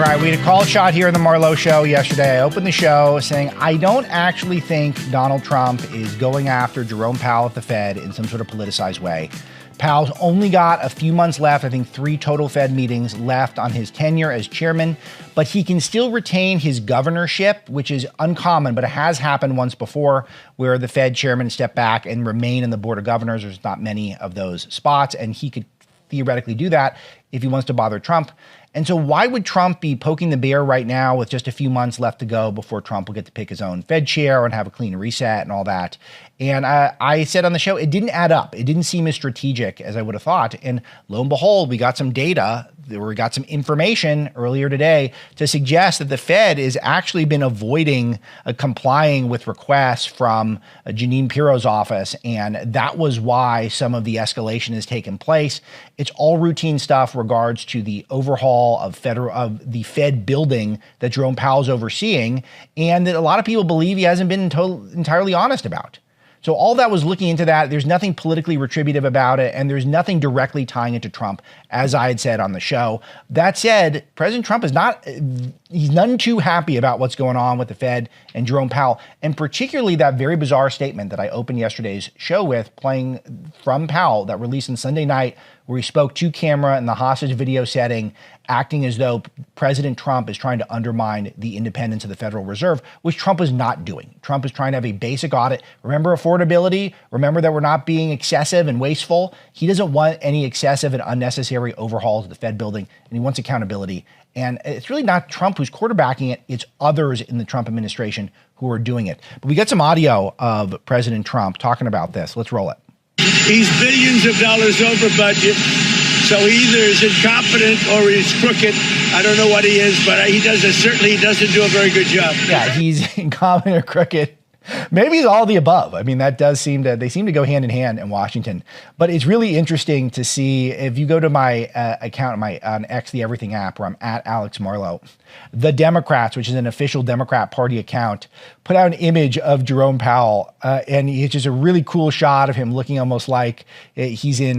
All right, we had a call shot here in the Marlow show yesterday. I opened the show saying I don't actually think Donald Trump is going after Jerome Powell at the Fed in some sort of politicized way. Powell's only got a few months left, I think 3 total Fed meetings left on his tenure as chairman, but he can still retain his governorship, which is uncommon, but it has happened once before where the Fed chairman stepped back and remain in the board of governors. There's not many of those spots, and he could theoretically do that if he wants to bother Trump. And so why would Trump be poking the bear right now with just a few months left to go before Trump will get to pick his own Fed chair and have a clean reset and all that? And I said on the show, it didn't add up. It didn't seem as strategic as I would have thought. And lo and behold, we got some data, we got some information earlier today to suggest that the Fed has actually been avoiding complying with requests from Jeanine Pirro's office. And that was why some of the escalation has taken place. It's all routine stuff regards to the overhaul of the Fed building that Jerome Powell's overseeing, and that a lot of people believe he hasn't been entirely honest about. So all that was looking into that. There's nothing politically retributive about it, and there's nothing directly tying it to Trump, as I had said on the show. That said, President Trump he's none too happy about what's going on with the Fed and Jerome Powell, and particularly that very bizarre statement that I opened yesterday's show with, playing from Powell, that released on Sunday night, where he spoke to camera in the hostage video setting, acting as though President Trump is trying to undermine the independence of the Federal Reserve, which Trump is not doing. Trump is trying to have a basic audit. Remember affordability? Remember that we're not being excessive and wasteful? He doesn't want any excessive and unnecessary overhauls of the Fed building, and he wants accountability. And it's really not Trump who's quarterbacking it. It's others in the Trump administration who are doing it. But we got some audio of President Trump talking about this. Let's roll it. He's billions of dollars over budget, so he either is incompetent or he's crooked. I don't know what he is, but he doesn't do a very good job. Yeah, he's incompetent or crooked. Maybe it's all the above. I mean, that does they seem to go hand in hand in Washington. But it's really interesting to see, if you go to my account on X, the Everything app, where I'm at Alex Marlow, the Democrats, which is an official Democrat Party account, put out an image of Jerome Powell, and it's just a really cool shot of him looking almost like he's in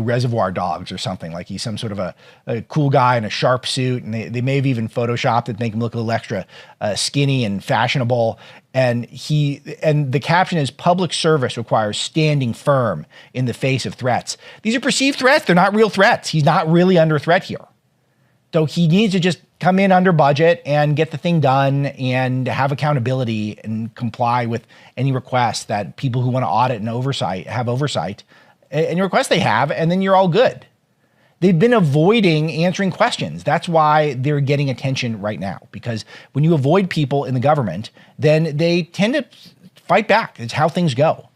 Reservoir Dogs or something, like he's some sort of a cool guy in a sharp suit, and they may have even photoshopped it to make him look a little extra skinny and fashionable. And the caption is, "Public service requires standing firm in the face of threats." These are perceived threats. They're not real threats. He's not really under threat here. So he needs to just come in under budget and get the thing done and have accountability and comply with any requests that people who want to audit and have oversight. Any requests they have, and then you're all good. They've been avoiding answering questions. That's why they're getting attention right now, because when you avoid people in the government, then they tend to fight back. It's how things go.